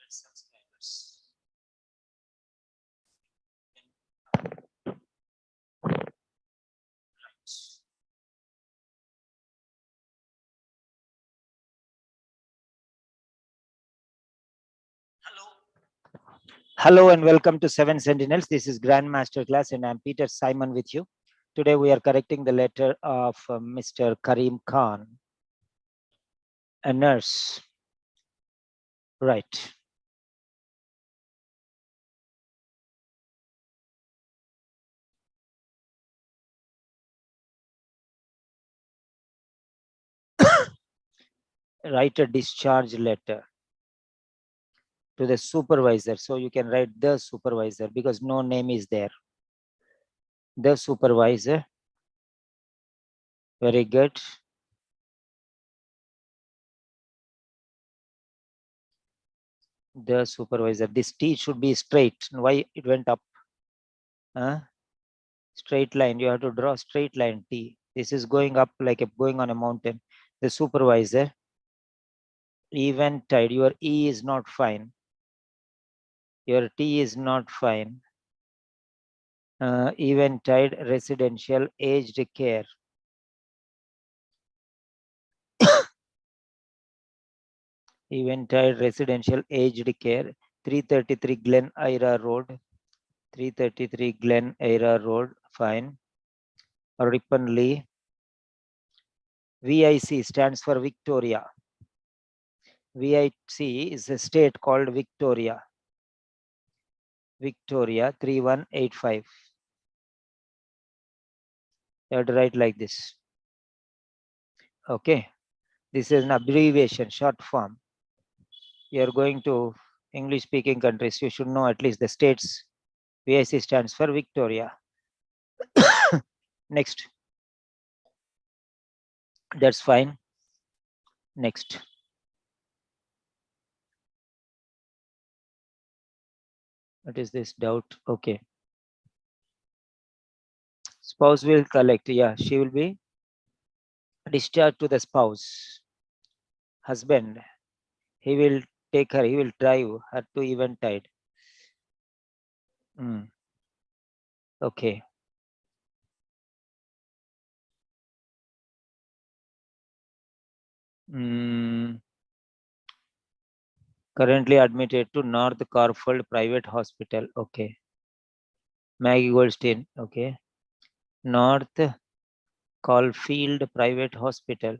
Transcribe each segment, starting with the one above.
subscribers. Hello and welcome to Seven Sentinels. This is Grand Master Class and I'm Peter Simon with you. Today we are correcting the letter of Mr. Kareem Khan, a nurse. Right. Write a discharge letter to the supervisor. So you can write the supervisor because no name is there. The supervisor. Very good. The supervisor. This T should be straight. Why it went up? Straight line. You have to draw straight line T. This is going up like going on a mountain. The supervisor. Eventide. Your E is not fine. Your T is not fine. Eventide residential aged care. Eventide residential aged care. 333 Glen Ira Road. 333 Glen Ira Road. Fine. Ripon Lee. VIC stands for Victoria. VIC is a state called Victoria. Victoria 3185. You have to write like this. Okay. This is an abbreviation, short form. You are going to English speaking countries. You should know at least the states. VIC stands for Victoria. Next. That's fine. Next. What is this doubt? Okay. Spouse will collect. Yeah, she will be discharged to the spouse. Husband. He will take her. He will drive her to Eventide. Okay. Currently admitted to North Caulfield Private Hospital. Okay. Maggie Goldstein. Okay. North Caulfield Private Hospital.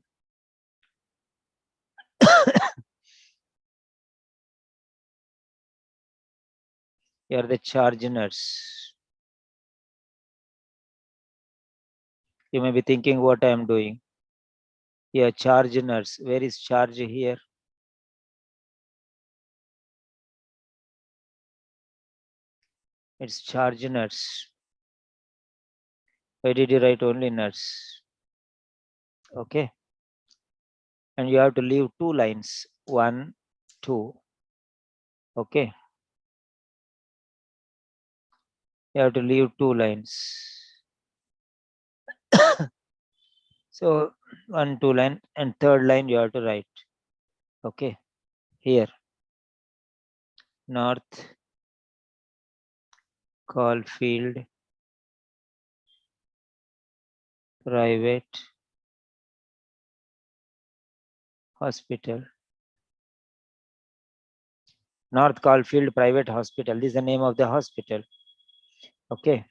You are the charge nurse. You may be thinking what I am doing. You are charge nurse. Where is charge here? It's charge nurse. Why did you write only nurse? Okay. And you have to leave 2 lines. 1, 2. Okay. You have to leave 2 lines. So 1, 2 line and 3rd line you have to write. Okay. Here. North Caulfield Private Hospital. North Caulfield Private Hospital. This is the name of the hospital. Okay.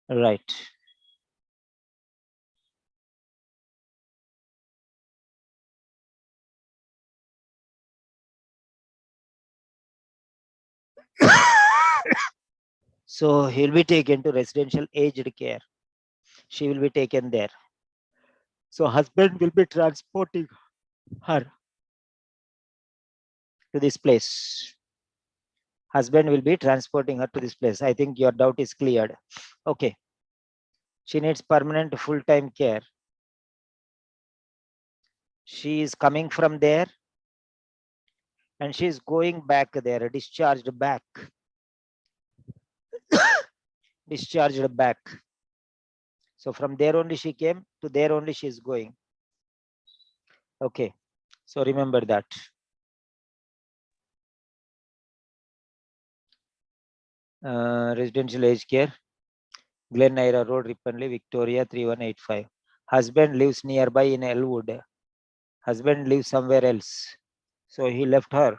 Right. So he'll be taken to residential aged care. She will be taken there. So husband will be transporting her to this place. Husband will be transporting her to this place. I think your doubt is cleared. Okay. She needs permanent full-time care. She is coming from there and she is going back there, discharged back. Discharged back. So from there only she came, to there only she is going. Okay, so remember that. Residential aged care, Glen Naira Road, Ripponley, Victoria 3185. Husband lives nearby in Elwood. Husband lives somewhere else. So he left her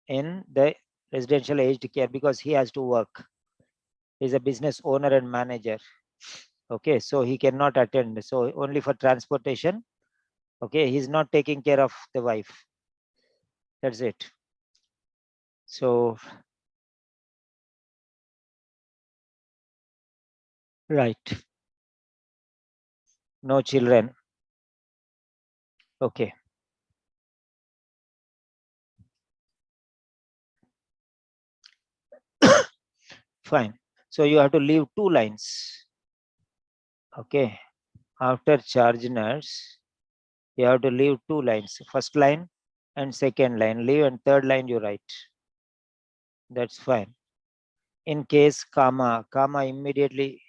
in the residential aged care because he has to work. He's a business owner and manager. Okay, so he cannot attend. So only for transportation. Okay, he's not taking care of the wife. That's it. So, right. No children. Okay. Fine. So you have to leave 2 lines. Okay. After charge nurse, you have to leave 2 lines. First line and second line. Leave and third line you write. That's fine. In case comma immediately,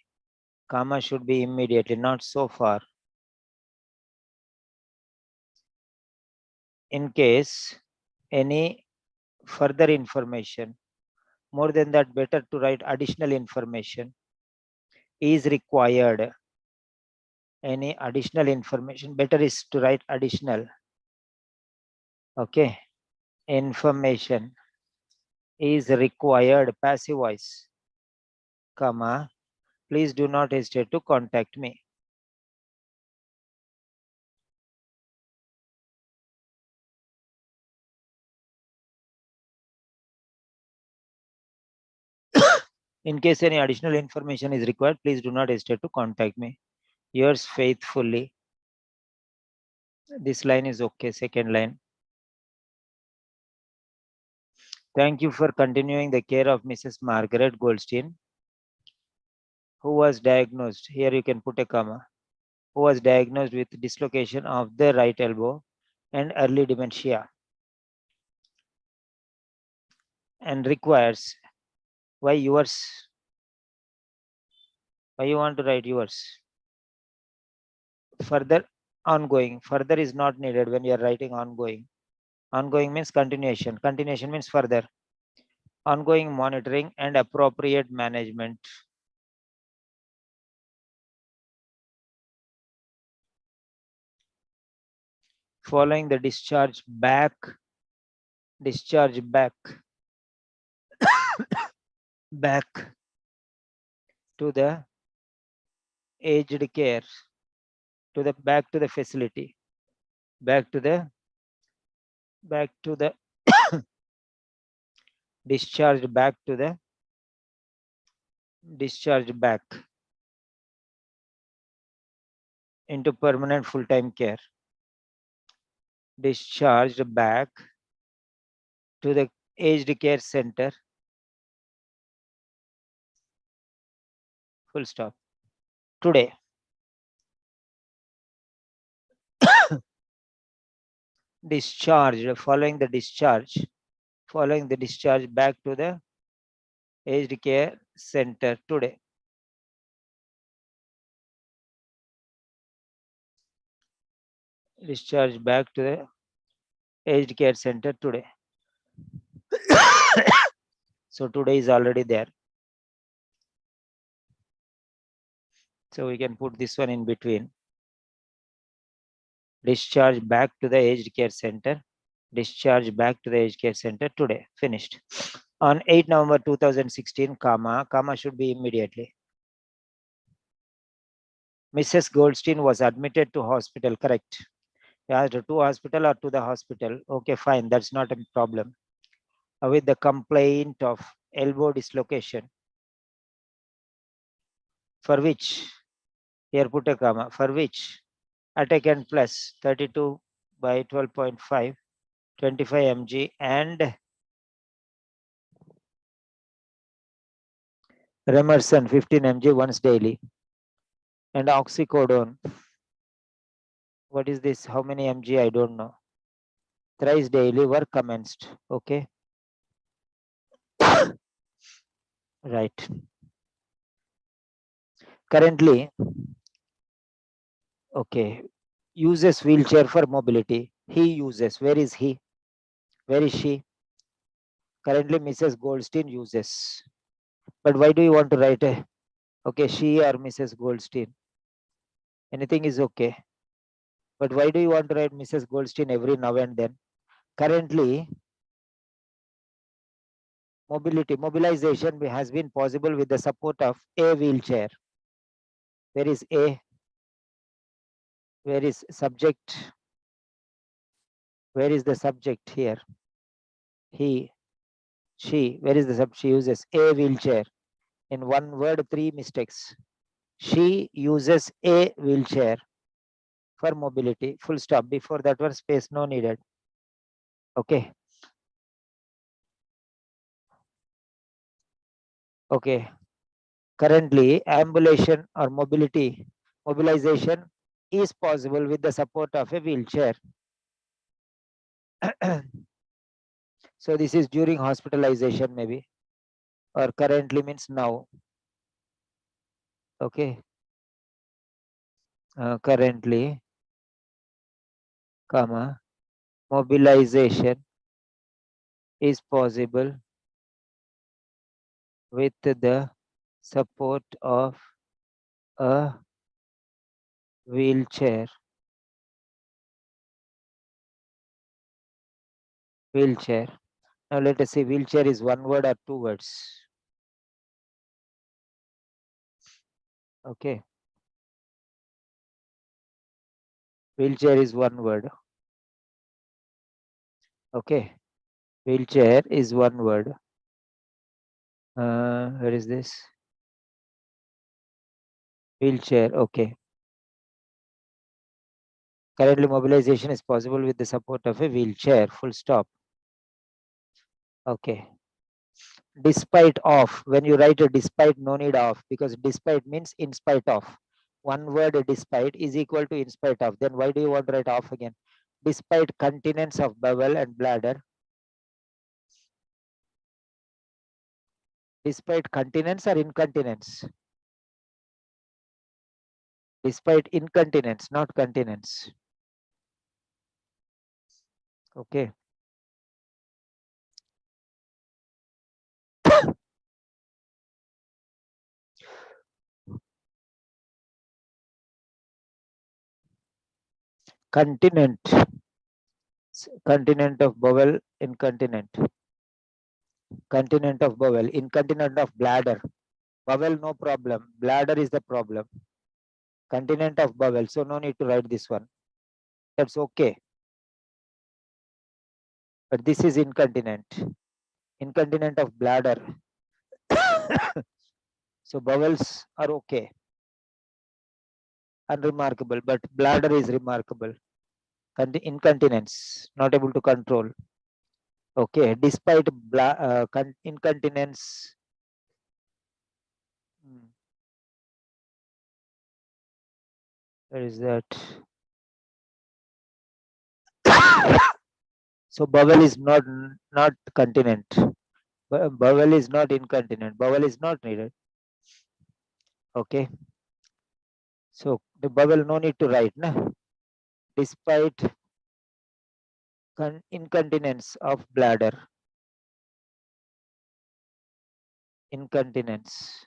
comma should be immediately, not so far. In case any further information, more than that, better to write additional information is required. Any additional information, better is to write additional. Okay. Information is required, passive voice, comma, please do not hesitate to contact me. In case any additional information is required, please do not hesitate to contact me. Yours faithfully. This line is okay. Second line. Thank you for continuing the care of Mrs. Margaret Goldstein, who was diagnosed, here you can put a comma, who was diagnosed with dislocation of the right elbow and early dementia, and requires, why yours? Why you want to write yours? Further ongoing. Further is not needed when you are writing ongoing. Ongoing means continuation. Continuation means further. Ongoing monitoring and appropriate management. Following the discharge back back to the aged care, to the back to the facility, back to the discharged back to the discharged back into permanent full-time care, discharged back to the aged care center, full stop, today. Discharged, following the discharge back to the aged care center today. Discharged back to the aged care center today. So today is already there. So we can put this one in between. Discharge back to the aged care center. Discharge back to the aged care center today. Finished. On 8 November 2016, comma should be immediately. Mrs. Goldstein was admitted to hospital, correct? You asked to hospital or to the hospital. Okay, fine, that's not a problem. With the complaint of elbow dislocation, for which, here put a comma, for which Atacant plus 32 by 12.5, 25 mg and Remerson 15 mg once daily, and oxycodone. What is this? How many mg? I don't know. Thrice daily were commenced. Okay. Right. Currently, okay, uses wheelchair for mobility. He uses. Where is he? Where is she? Currently, Mrs. Goldstein uses. But why do you want to write a, okay, she or Mrs. Goldstein? Anything is okay. But why do you want to write Mrs. Goldstein every now and then? Currently, mobilization has been possible with the support of a wheelchair. Where is A? Where is subject? Where is the subject here? He, she. Where is the subject? She uses a wheelchair. In one word, 3 mistakes. She uses a wheelchair for mobility. Full stop. Before that one, space no needed. Okay. Okay. Currently, ambulation or mobilization is possible with the support of a wheelchair. So this is during hospitalization maybe, or currently means now. Okay. Currently, comma, mobilization is possible with the support of a wheelchair. Wheelchair. Now let us see, wheelchair is one word or 2 words. Okay. Wheelchair is one word. Okay. Wheelchair is one word. Where is this? Wheelchair. Okay. Currently, mobilization is possible with the support of a wheelchair. Full stop. Okay. Despite of, when you write a despite, no need of, because despite means in spite of. One word despite is equal to in spite of. Then why do you want to write off again? Despite continence of bowel and bladder. Despite continence or incontinence? Despite incontinence, not continence. Okay. Continent. Continent of bowel, incontinent. Continent of bowel, incontinent of bladder. Bowel, no problem. Bladder is the problem. Continent of bowel, so no need to write this one. That's okay. But this is incontinent. Incontinent of bladder. So bowels are okay. Unremarkable, but bladder is remarkable. Incontinence, not able to control. Okay, despite incontinence. Where is that? So bowel is not continent. Bowel is not incontinent. Bowel is not needed. Okay. So the bowel no need to write, na? Despite incontinence of bladder. Incontinence.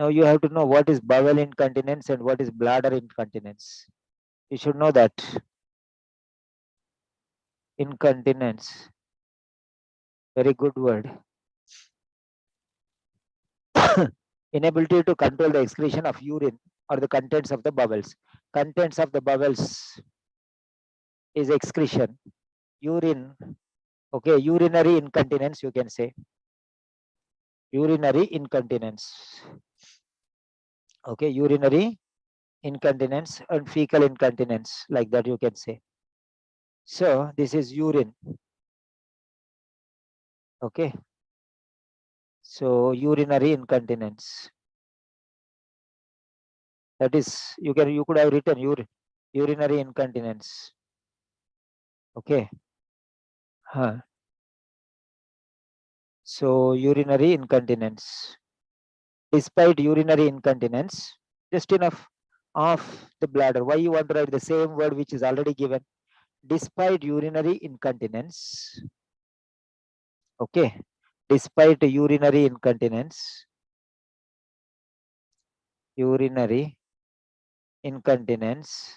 Now you have to know what is bowel incontinence and what is bladder incontinence. You should know that. Incontinence. Very good word. Inability to control the excretion of urine or the contents of the bowels. Contents of the bowels is excretion. Urine. Okay, urinary incontinence, you can say. Urinary incontinence. Okay, urinary incontinence and fecal incontinence, like that you can say. So this is urine. Okay. So urinary incontinence. That is, you could have written urinary incontinence. Okay. Huh. So urinary incontinence. Despite urinary incontinence, just enough. of the bladder. Why you want to write the same word which is already given? Despite urinary incontinence. Okay. Despite urinary incontinence. Urinary incontinence.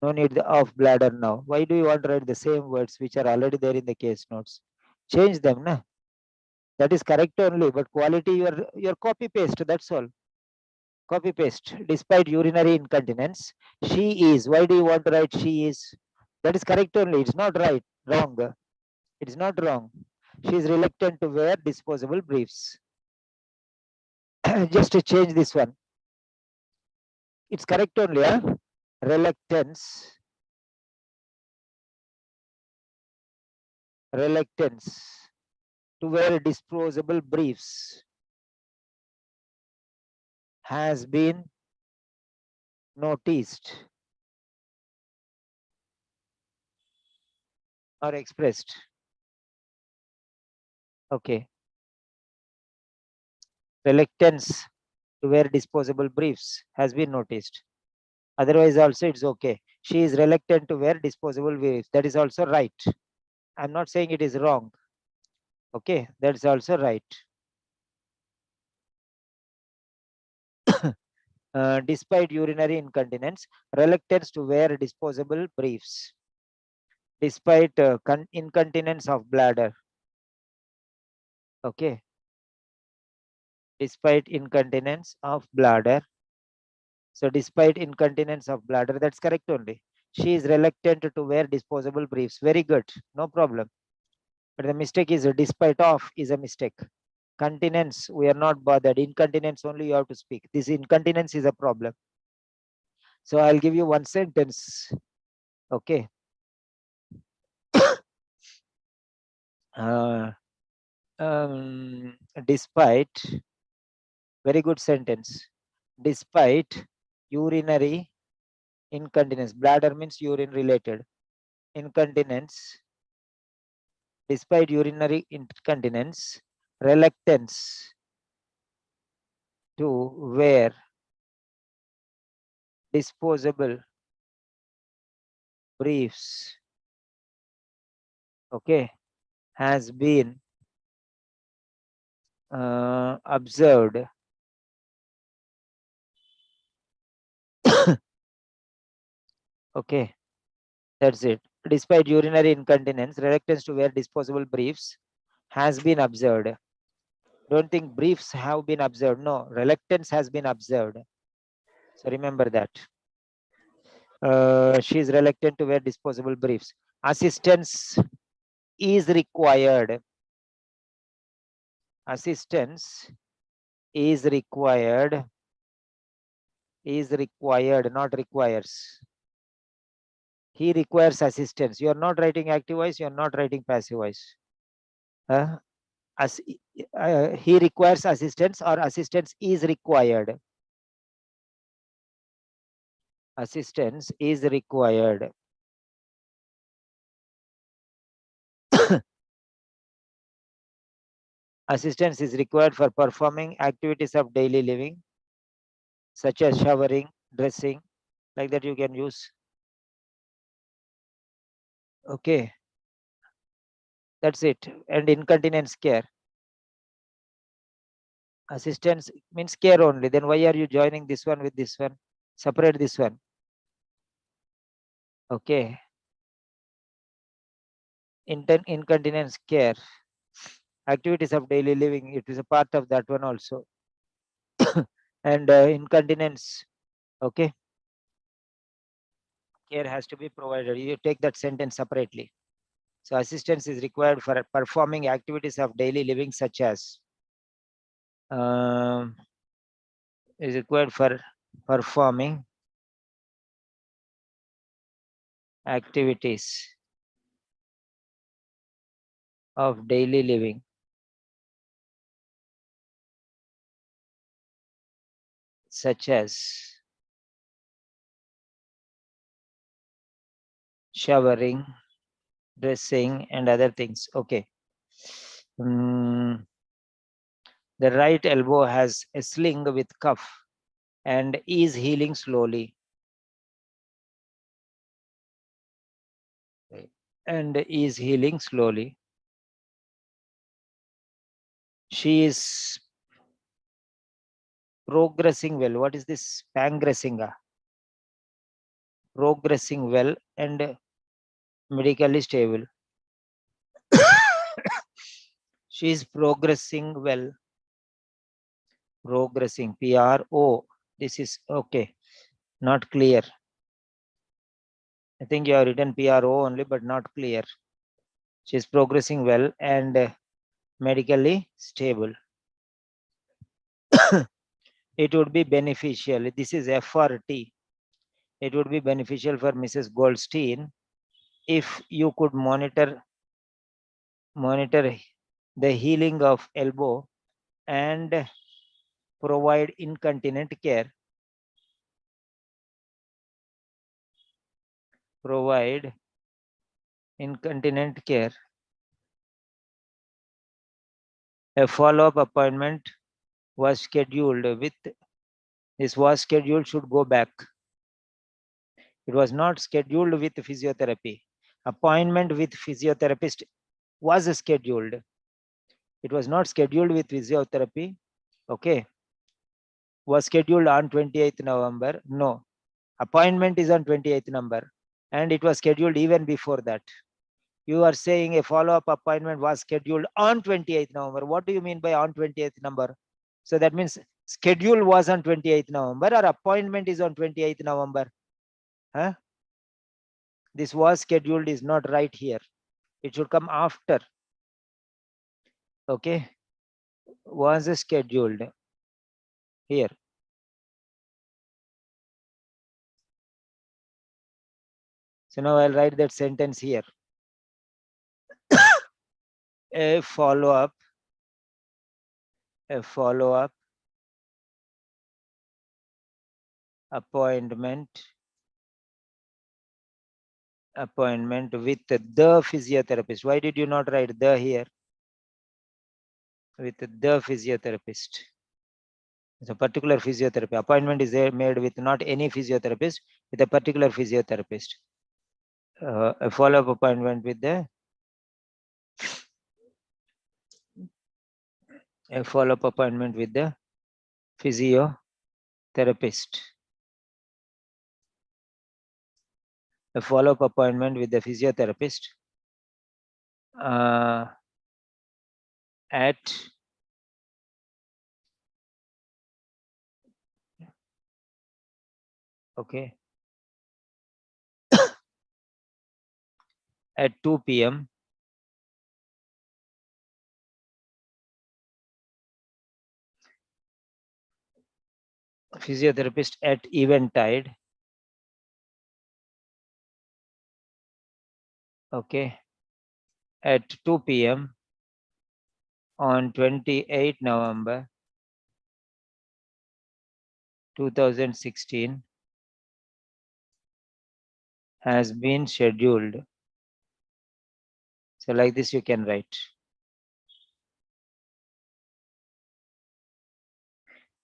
No need of bladder now. Why do you want to write the same words which are already there in the case notes? Change them, na? That is correct only, but quality your copy paste. That's all. Copy paste. Despite urinary incontinence, she is. Why do you want to write she is? That is correct only. It's not right. Wrong. It is not wrong. She is reluctant to wear disposable briefs. Just to change this one. It's correct only. Huh? Reluctance. Reluctance to wear disposable briefs has been noticed or expressed. Okay. Reluctance to wear disposable briefs has been noticed. Otherwise also it's okay. She is reluctant to wear disposable briefs. That is also right. I'm not saying it is wrong. Okay, that's also right. Despite urinary incontinence, reluctance to wear disposable briefs. Despite incontinence of bladder. Okay. Despite incontinence of bladder. So despite incontinence of bladder, that's correct only. She is reluctant to wear disposable briefs. Very good, no problem. But the mistake is despite of is a mistake. Continence, we are not bothered. Incontinence only you have to speak. This incontinence is a problem. So I'll give you one sentence. Okay. Despite, very good sentence. Despite urinary incontinence, bladder means urine related. Incontinence, despite urinary incontinence, reluctance to wear disposable briefs, okay, has been observed. Okay, that's it. Despite urinary incontinence, reluctance to wear disposable briefs has been observed. Don't think briefs have been observed. No, reluctance has been observed. So remember that. She is reluctant to wear disposable briefs. Assistance is required. Assistance is required. Is required, not requires. He requires assistance. You are not writing active voice, you are not writing passive voice. He requires assistance or assistance is required. Assistance is required. Assistance is required for performing activities of daily living, such as showering, dressing, like that you can use. Okay. That's it. And incontinence care. Assistance means care only. Then why are you joining this one with this one? Separate this one. Okay. Incontinence care. Activities of daily living. It is a part of that one also. And incontinence. Okay. Care has to be provided. You take that sentence separately. So assistance is required for performing activities of daily living, such as is required for performing activities of daily living, such as showering, dressing, and other things. Okay. The right elbow has a sling with cuff. and is healing slowly. And is healing slowly. She is progressing well. What is this? Progressing. Progressing well and medically stable. She is progressing well. Progressing. PRO. This is okay. Not clear. I think you have written PRO only, but not clear. She is progressing well and medically stable. It would be beneficial. This is FRT. It would be beneficial for Mrs. Goldstein if you could monitor the healing of elbow and provide incontinent care. Provide incontinent care. A follow-up appointment was scheduled with this was scheduled should go back. It was not scheduled with physiotherapy. Appointment with physiotherapist was scheduled. It was not scheduled with physiotherapy. Okay. Was scheduled on 28th November. No. Appointment is on 28th November. And it was scheduled even before that. You are saying a follow-up appointment was scheduled on 28th November. What do you mean by on 28th November? So that means schedule was on 28th November or appointment is on 28th November. Huh? This was scheduled is not right here. It should come after. Okay. Was scheduled here. So now I'll write that sentence here. A follow-up appointment with the physiotherapist. Why did you not write the here? With the physiotherapist. It's a particular physiotherapy. Appointment is made with not any physiotherapist, with a particular physiotherapist. A follow-up appointment with the physiotherapist. A follow-up appointment with the physiotherapist at okay at 2 p.m. Physiotherapist at Eventide. Okay, at 2 p.m. on 28 November 2016 has been scheduled. So like this you can write.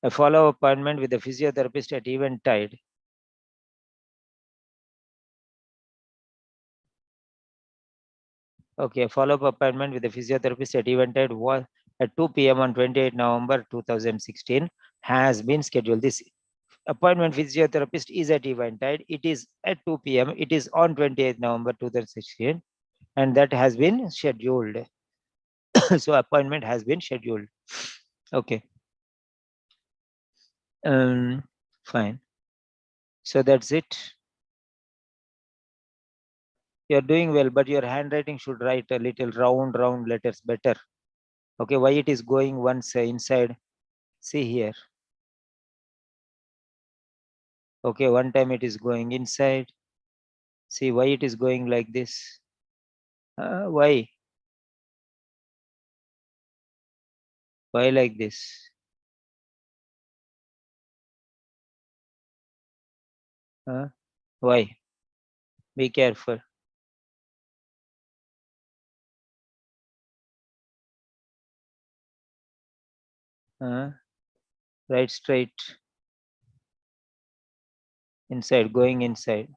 A follow-up appointment with the physiotherapist at Eventide. Okay, a follow-up appointment with the physiotherapist at Eventide was at 2 p.m. on 28 November 2016 has been scheduled. This appointment physiotherapist is at Eventide. It is at 2 p.m. It is on 28 November 2016 and that has been scheduled. So appointment has been scheduled. Okay. Fine. So that's it. You're doing well, but your handwriting should write a little round letters better. Okay, why it is going once inside? See here. Okay, one time it is going inside. See why it is going like this. Why? Why like this? Why? Be careful. Right straight. Inside, going inside.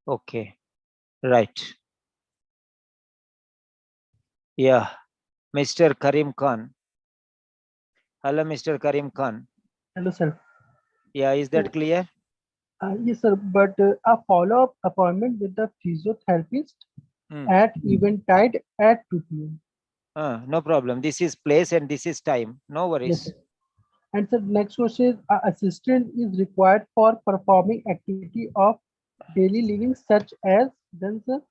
Okay, right. Yeah, Mr. Kareem Khan. Hello, Mr. Kareem Khan. Hello, sir. Yeah, is that clear? Yes, sir. But a follow-up appointment with the physiotherapist at eventide at 2 p.m. No problem. This is place and this is time. No Yes, sir. worries. And sir, next question is: assistant is required for performing activity of daily living such as then, sir.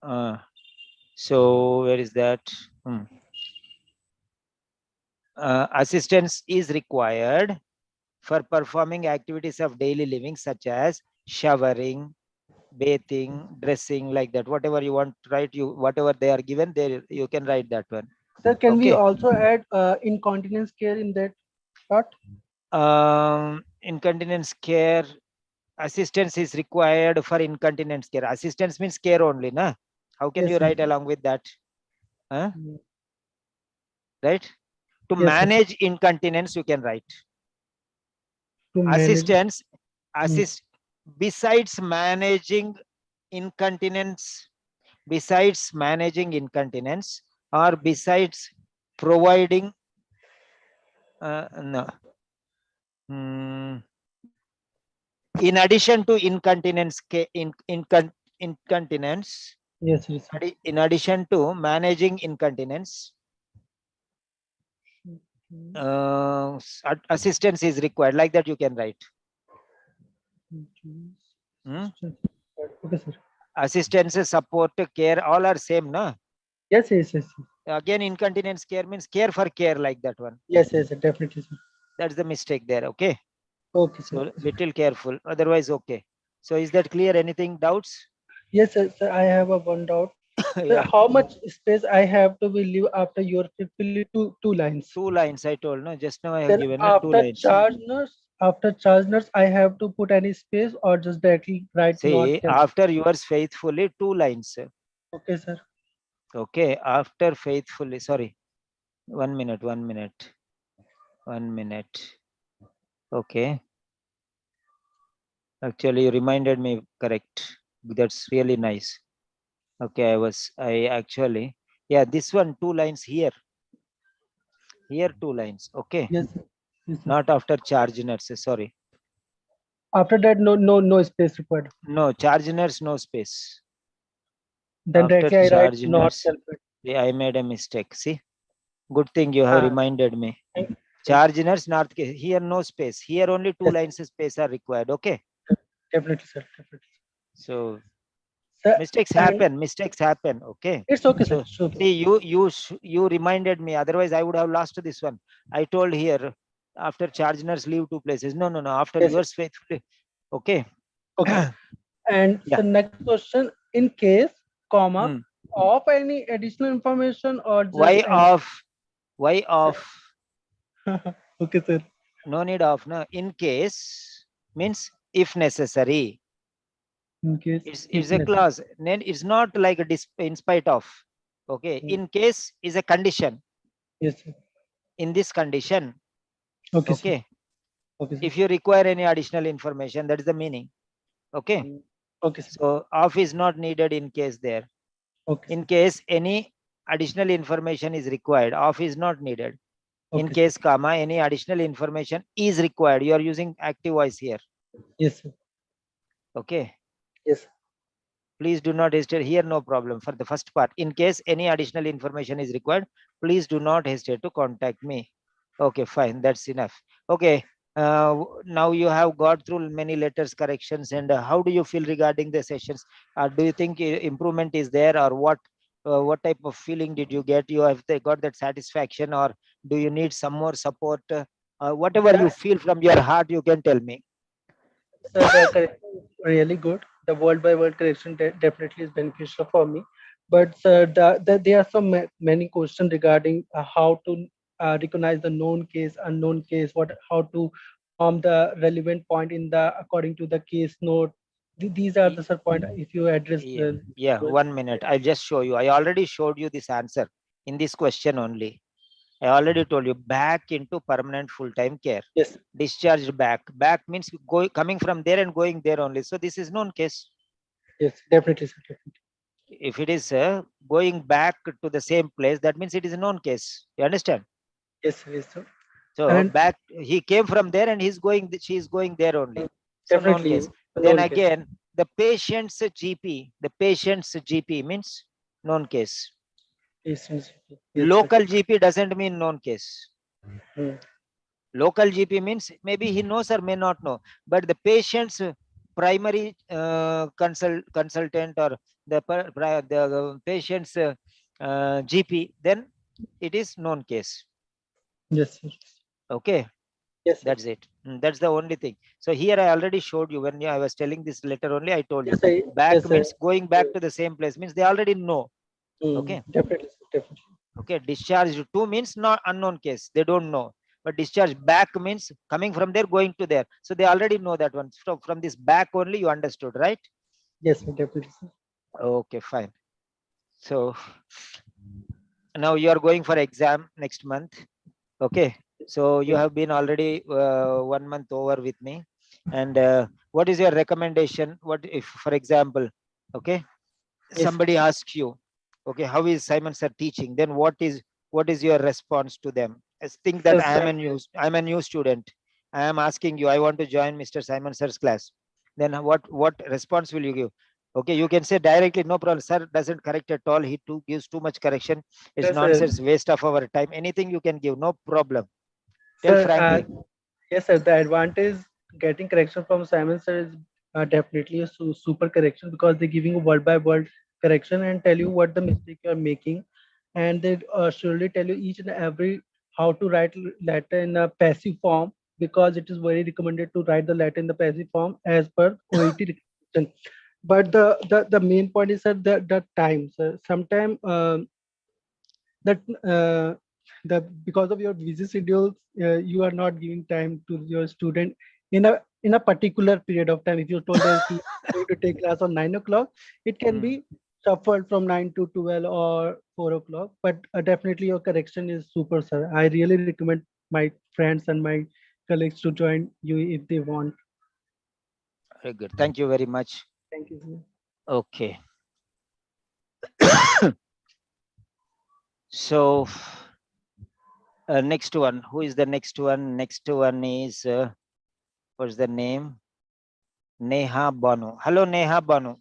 Uh, so where is that? Assistance is required for performing activities of daily living such as showering, bathing, dressing, like that. Whatever you want to write, you whatever they are given there, you can write that one. Sir, can we Okay. also add incontinence care in that part? Incontinence care, assistance is required for incontinence care. Assistance means care only, na? How can Yes, you sir. write along with that? Huh? Mm. Right? To Yes, sir. manage incontinence, you can write. To manage. Assistance, Mm. assist besides managing incontinence, or besides providing no. In addition to incontinence incontinence, Yes, yes, sir. in addition to managing incontinence, Mm. assistance is required, like that you can write. Hmm? Okay, sir. Assistance, support, care, all are same, no? Yes, yes, yes, yes. Again, incontinence care means care for care, like that one. Yes, yes, sir. Definitely, sir. That's the mistake there. Okay, Okay, sir. so little careful, otherwise okay. So is that clear? Anything doubts? Yes, sir, sir. I have a one doubt. Sir, Yeah, how much space I have to be leave after your fill two lines? 2 lines I told, no? Just now I have Then given 2 lines. after charge nurse, I have to put any space or just directly write not See, can. after yours faithfully, 2 lines. Okay, sir. Okay, after faithfully, sorry, 1 minute, 1 minute, 1 minute. Okay, actually you reminded me, correct. That's really nice. Okay, I actually, yeah, this one, 2 lines here, 2 lines. Okay, Yes, sir. Yes, sir. not after charge nurse, sorry. After that, no space required. No, charge nurse, no space. Then After directly I write charge not nurse, self-fit. yeah, I made a mistake. See, good thing you have Ah, reminded me. thank you. Charge nurse, north, here no space. Here only two Yes, lines space are required. Okay. definitely, sir. Definitely. So Sir, mistakes and happen. Mistakes happen. Okay. it's okay, sir. So It's okay. see, you reminded me. Otherwise, I would have lost this one. I told here after charge nurse leave 2 places. No, no, no. After Yes, sir. yours faithfully. Okay. Okay. And Yeah. the next question, in case, comma, Hmm. of any additional information or just Why any. off? Why off? Okay, sir. No need of. No. In case means if necessary. In case, It's if a necessary. clause. Then it's not like a in spite of. Okay. Mm. In case is a condition. Yes, sir. In this condition. Okay, sir. Okay. Okay, sir. If you require any additional information, that is the meaning. Okay. Mm. Okay, sir. So off is not needed in case there. Okay, In sir. case any additional information is required, off is not needed. In Okay, sir. case comma, any additional information is required. You are using active voice here. Yes, sir. Okay. Yes. Please do not hesitate here. No problem. For the first part, in case any additional information is required, please do not hesitate to contact me. Okay, fine. That's enough. Okay. Now you have got through many letters corrections, and how do you feel regarding the sessions? Do you think improvement is there, or what? What type of feeling did you get? You have got that satisfaction, or do you need some more support? Whatever you Sir, feel from your heart, you can tell me. sir, the correction is really good. The word by word correction definitely is beneficial for me. But sir, there are many questions regarding how to recognize the known case, unknown case, how to form the relevant point in the according to the case note. These are the sir point. If you address Yeah, the yeah, 1 minute. I'll just show you. I already showed you this answer in this question only. I already told you, back into permanent full-time care. Yes. Discharged back. Back means coming from there and going there only. So this is known case. Yes. Definitely, sir. Definitely. If it is going back to the same place, that means it is a known case. You understand? Yes. Yes, sir. So And back, he came from there and she is going there only. So known definitely case. a Then known case. again, the patient's GP means known case. Yes. Yes, sir. Local GP doesn't mean known case. Hmm. Local GP means maybe he knows or may not know, but the patient's primary consultant or the patient's GP, then it is known case. Yes, sir. Okay, Yes, sir. that's it. That's the only thing. So here I already showed you when I was telling this letter only, I told you Yes, sir. back Yes, sir. means going back to the same place, means they already know. Okay. Definitely, sir. Definitely. Okay, discharge to means not unknown case, they don't know. But discharge back means coming from there going to there, so they already know that one. So from this back only you understood, right? Yes, sir. Definitely, sir. Okay, fine. So now you are going for exam next month. Okay, so you Yes, have been already 1 month over with me, and what is your recommendation? What if, for example, okay, yes, somebody asks you, okay, how is Simon sir teaching? Then what is your response to them? Think that sir. Sir. I'm a new student. I am asking you, I want to join Mr. Simon sir's class. Then what response will you give? Okay, you can say directly, no problem. Sir doesn't correct at all. He gives too much correction. It's Yes, sir. nonsense, waste of our time. Anything you can give, no problem. Tell Sir, frankly. yes, sir. The advantage getting correction from Simon sir is definitely a super correction because they're giving a word by word correction and tell you what the mistake you are making, and they surely tell you each and every how to write letter in a passive form because it is very recommended to write the letter in the passive form as per OET recommendation. But the main point is that the time, sir. Sometimes that the because of your busy schedules you are not giving time to your student in a particular period of time. If you told them ki going to take class on 9 o'clock, it can Hmm. be shuffled from 9 to 12 or 4 o'clock. But definitely your correction is super, sir. I really recommend my friends and my colleagues to join you if they want. Very good. Thank you very much. Thank you, sir. Okay. So next one. Who is the next one? Next one is what's the name? Neha Banu. Hello, Neha Banu.